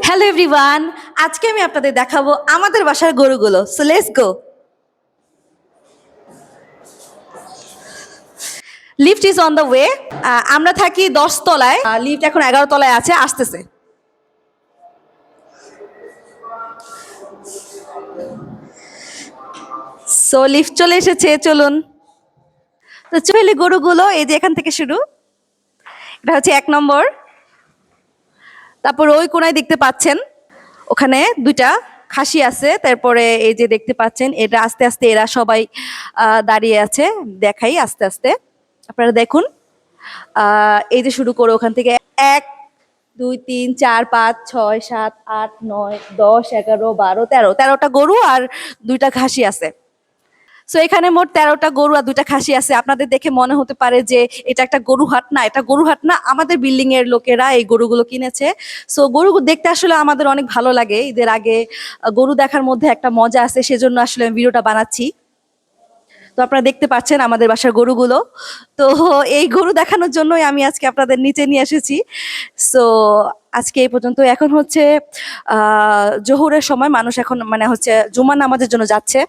Hello everyone, আজকে আমি আপনাদের দেখাবো আমাদের বাসার গরুগুলো। So let's go. Lift is on the way. আমরা থাকি 10 তলায়, লিফট এখন 11 তলায় আছে, আসতেছে। সো লিফট চলে এসেছে, চলুন। তো চলে গরুগুলো এই যে এখান থেকে শুরু। এটা হচ্ছে 1 নম্বর। তারপর ওই কোনায় দেখতে পাচ্ছেন ওখানে দুইটা খাসি আছে। তারপরে এই যে দেখতে পাচ্ছেন এটা আস্তে আস্তে এরা সবাই দাঁড়িয়ে আছে। দেখাই আস্তে আস্তে, আপনারা দেখুন। এই যে শুরু করে ওখান থেকে 1 2 3 4 5 6 7 8 9 10 11 12 13, 13টা গরু আর দুইটা খাসি আছে। সো এখানে মোট 13টা গরু আর দুইটা খাসি আছে। আপনাদের দেখে মনে হতে পারে যে এটা একটা গরু হাট। না, এটা গরু হাট না, আমাদের বিল্ডিং এর লোকেরা এই গরুগুলো কিনেছে। সো গরু দেখতে আসলে আমাদের অনেক ভালো লাগে। ঈদের আগে গরু দেখার মধ্যে একটা মজা আছে, সেজন্য আসলে আমি ভিডিওটা বানাচ্ছি। তো আপনারা দেখতে পাচ্ছেন আমাদের বাসার গরুগুলো। তো এই গরু দেখানোর জন্যই আমি আজকে আপনাদের নিচে নিয়ে এসেছি। সো আজকে এই পর্যন্ত। এখন হচ্ছে জোহরের সময়, মানুষ এখন মানে হচ্ছে জুমার নামাজের জন্য যাচ্ছে।